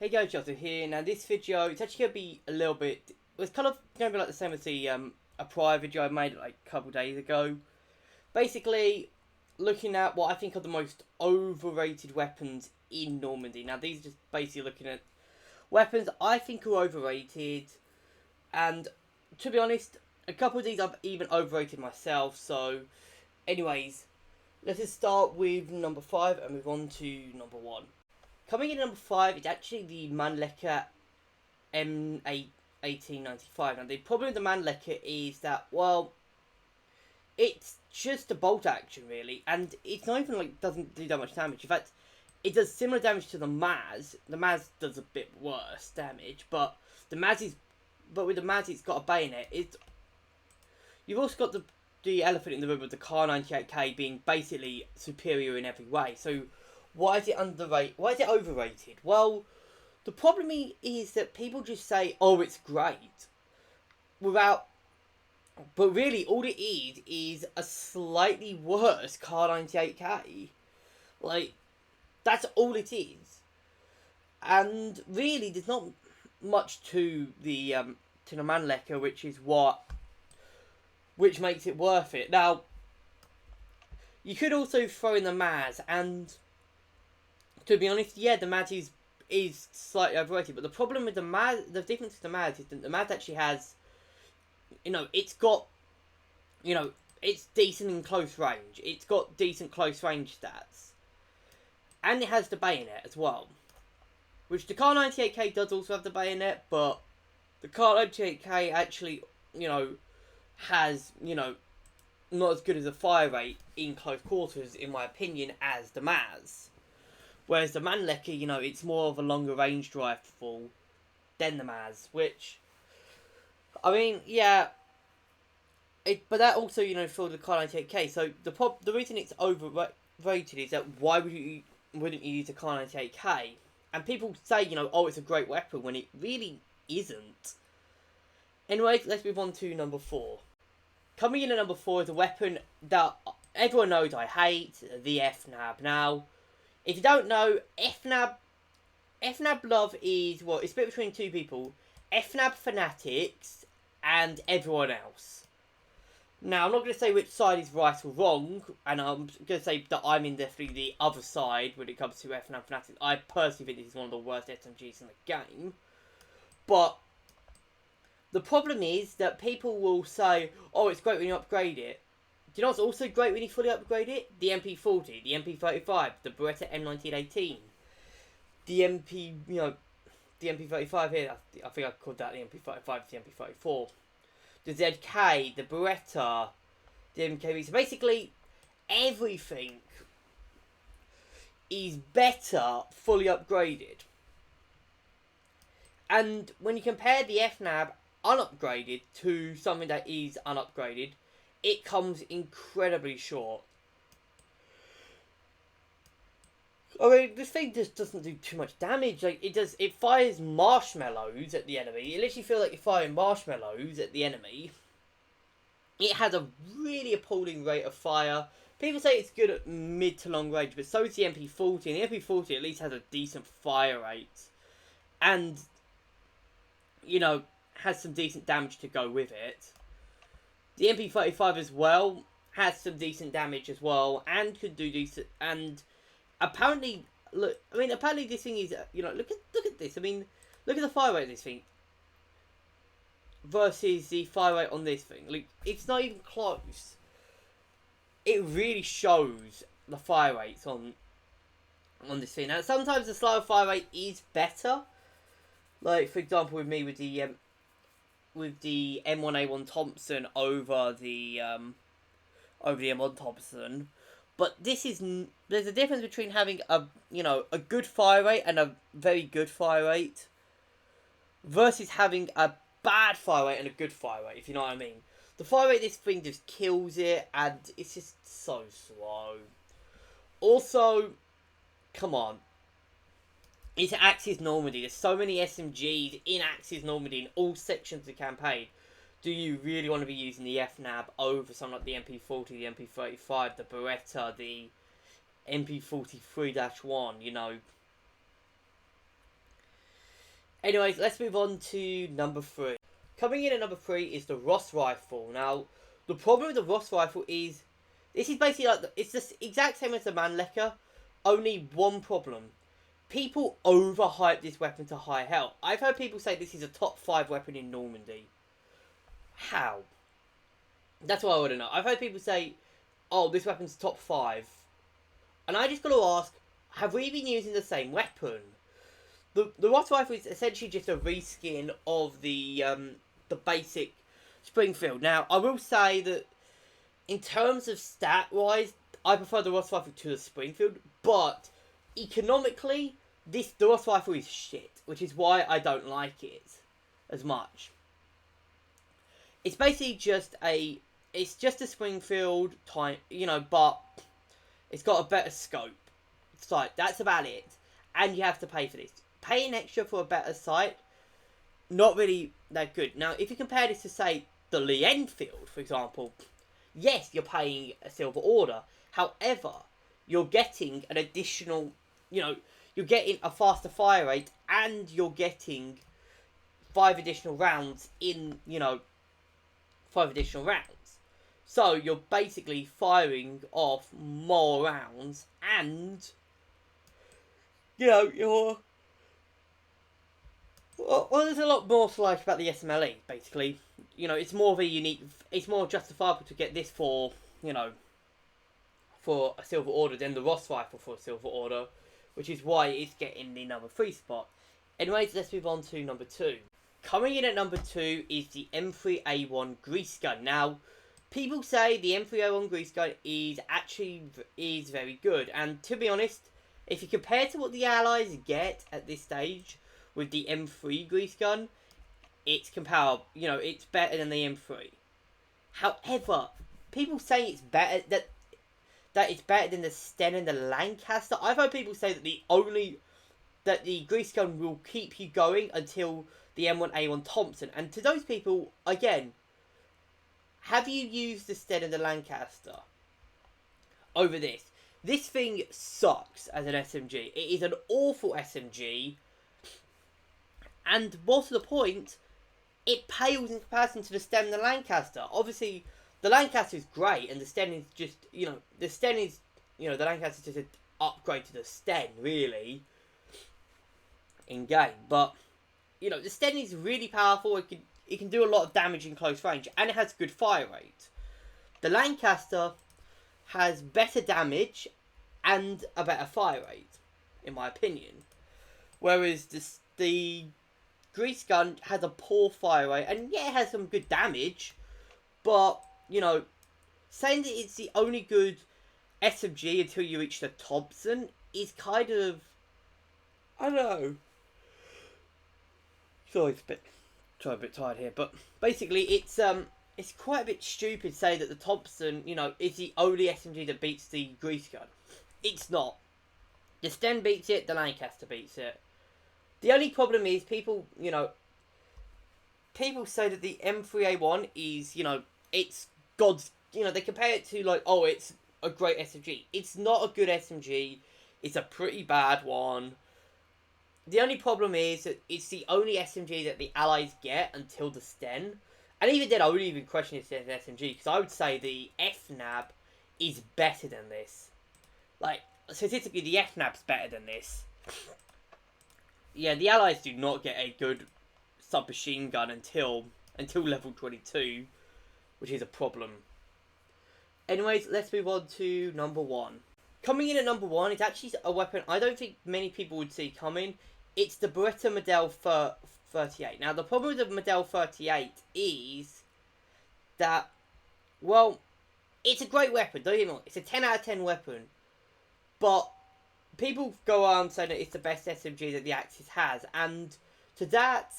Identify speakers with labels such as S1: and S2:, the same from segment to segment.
S1: Hey guys, Joseph here. Now this video, it's actually going to be a little bit, it's kind of going to be like the same as the a prior video I made like a couple days ago. Basically, looking at what I think are the most overrated weapons in Normandy. Now these are just basically looking at weapons I think are overrated, and to be honest, a couple of these I've even overrated myself. So anyways, let's just start with number 5 and move on to number 1. Coming in at number 5 is actually the Mannlicher M1895. Now the problem with the Mannlicher is that, well, it's just a bolt action really, and it's not even like doesn't do that much damage. In fact, it does similar damage to the Maz. The Maz does a bit worse damage, but with the Maz it's got a bayonet. You've also got the elephant in the room with the Kar 98K being basically superior in every way. So why is it underrated? Why is it overrated? Well, the problem is that people just say, "Oh, it's great," but really, all it is a slightly worse Kar 98K. Like, that's all it is. And really, there's not much to the Mannlicher, which makes it worth it. Now, you could also throw in the Maz, and to be honest, yeah, the Maz is slightly overrated, but the problem with the Maz, the difference with the Maz is that the Maz actually has, it's got, it's decent in close range. It's got decent close range stats. And it has the bayonet as well. Which the Kar 98K does also have the bayonet, but the Kar 98K actually, has, not as good as a fire rate in close quarters, in my opinion, as the Maz. Whereas the Mannlicher, it's more of a longer range rifle than the Maz, which, I mean, yeah, but that also, for the Kar 98K. So the reason it's overrated is that why wouldn't you use the Kar 98K? And people say, oh, it's a great weapon when it really isn't. Anyway, let's move on to number 4. Coming in at number 4 is a weapon that everyone knows I hate, the FNAV. Now, if you don't know, FNAV love is, well, it's split between two people. FNAV fanatics and everyone else. Now, I'm not going to say which side is right or wrong, and I'm going to say that I'm in definitely the other side when it comes to FNAV fanatics. I personally think this is one of the worst SMGs in the game. But the problem is that people will say, oh, it's great when you upgrade it. Do you know what's also great when you fully upgrade it? The MP40, the MP35, the Beretta M1918, the the MP35 here. I think I called that the MP35, the MP34, the ZK, the Beretta, the MKB. So basically, everything is better fully upgraded. And when you compare the FNAV unupgraded to something that is unupgraded, it comes incredibly short. I mean, this thing just doesn't do too much damage. Like, it fires marshmallows at the enemy. It literally feels like you're firing marshmallows at the enemy. It has a really appalling rate of fire. People say it's good at mid to long range, but so is the MP40. And the MP40 at least has a decent fire rate. And, has some decent damage to go with it. The MP35 as well has some decent damage as well, and could do decent. And apparently, apparently this thing is, look at this. I mean, look at the fire rate of this thing versus the fire rate on this thing. Like, it's not even close. It really shows the fire rates on this thing. Now, sometimes the slower fire rate is better. Like, for example, with me with the M1A1 Thompson over the M1 Thompson, but there's a difference between having a good fire rate and a very good fire rate versus having a bad fire rate and a good fire rate, if you know what I mean. The fire rate of this thing just kills it, and it's just so slow. Also, come on. It's Axis Normandy. There's so many SMGs in Axis Normandy in all sections of the campaign. Do you really want to be using the FNAV over something like the MP40, the MP35, the Beretta, the MP43-1, Anyways, let's move on to number 3. Coming in at number 3 is the Ross rifle. Now, the problem with the Ross rifle is this is basically like it's the exact same as the Mannlicher, only one problem. People overhype this weapon to high hell. I've heard people say this is a top 5 weapon in Normandy. How? That's what I want to know. I've heard people say, oh, this weapon's top 5. And I just got to ask, have we been using the same weapon? The Ross rifle is essentially just a reskin of the basic Springfield. Now, I will say that in terms of stat-wise, I prefer the Ross rifle to the Springfield, but economically, the Ross rifle is shit, which is why I don't like it as much. It's basically just a Springfield type, but it's got a better scope. So that's about it, and you have to pay for this. Paying extra for a better sight, not really that good. Now, if you compare this to, say, the Lee Enfield, for example, yes, you're paying a silver order. However, you're getting an additional, you're getting a faster fire rate, and you're getting 5 additional rounds in, 5 additional rounds. So, you're basically firing off more rounds, and, well, there's a lot more to like about the SMLE, basically. It's more of a unique, it's more justifiable to get this for, for a silver order than the Ross rifle for a silver order, which is why it's getting the number 3 spot. Anyways, let's move on to number 2. Coming in at number 2 is the M301 Grease Gun. Now, people say the M301 Grease Gun is very good, and to be honest, if you compare to what the Allies get at this stage with the M3 Grease Gun, it's comparable. It's better than the M3. However, people say it's better that it's better than the Sten and the Lancaster. I've heard people say that the Grease Gun will keep you going until the M1A1 Thompson. And to those people, again, have you used the Sten and the Lancaster over this? This thing sucks as an SMG. It is an awful SMG. And more to the point, it pales in comparison to the Sten and the Lancaster. Obviously, the Lancaster is great, and the Sten is just, the Lancaster is just an upgrade to the Sten, really, in game. But, the Sten is really powerful. It can do a lot of damage in close range, and it has good fire rate. The Lancaster has better damage and a better fire rate, in my opinion. Whereas the Grease Gun has a poor fire rate, and yeah, it has some good damage, but, saying that it's the only good SMG until you reach the Thompson is kind of, I don't know. Sorry, a bit tired here, but basically it's quite a bit stupid to say that the Thompson, is the only SMG that beats the Grease Gun. It's not. The Sten beats it, the Lancaster beats it. The only problem is people say that the M3A1 is, it's God's, they compare it to like, oh, it's a great SMG. It's not a good SMG. It's a pretty bad one. The only problem is that it's the only SMG that the Allies get until the Sten. And even then, I wouldn't even question it as an SMG, because I would say the FNAV is better than this. Like, statistically, the FNAV's better than this. Yeah, the Allies do not get a good submachine gun until level 22, which is a problem. Anyways, let's move on to number 1. Coming in at number 1 is actually a weapon I don't think many people would see coming. It's the Beretta Model 38. Now, the problem with the Model 38 is that, well, it's a great weapon, don't get me wrong. It's a 10 out of 10 weapon. But people go around saying that it's the best SMG that the Axis has. And to that,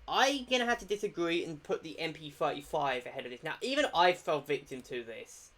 S1: I'm going to have to disagree and put the MP35 ahead of this. Now, even I fell victim to this.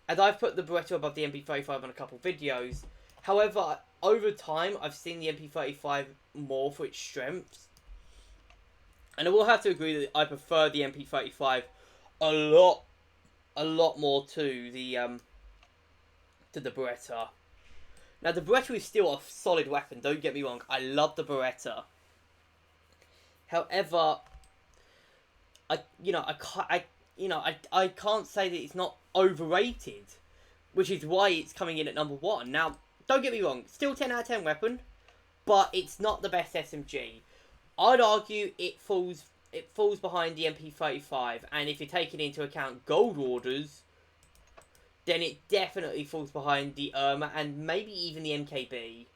S1: And I've put the Beretta above the MP35 on a couple of videos. However, over time, I've seen the MP35 more for its strengths. And I will have to agree that I prefer the MP35 a lot more to the Beretta. Now, the Beretta is still a solid weapon, don't get me wrong. I love the Beretta. However, I can't say that it's not overrated, which is why it's coming in at number 1. Now, don't get me wrong, still 10 out of 10 weapon, but it's not the best SMG. I'd argue it falls behind the MP35, and if you're taking into account gold orders, then it definitely falls behind the Irma and maybe even the MKB.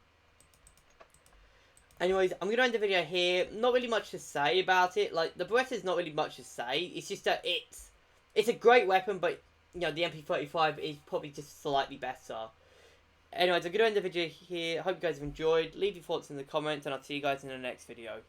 S1: Anyways, I'm going to end the video here. Not really much to say about it. Like, the Beretta's not really much to say. It's just that it's a great weapon, but, you know, the MP35 is probably just slightly better. Anyways, I'm going to end the video here. Hope you guys have enjoyed. Leave your thoughts in the comments, and I'll see you guys in the next video.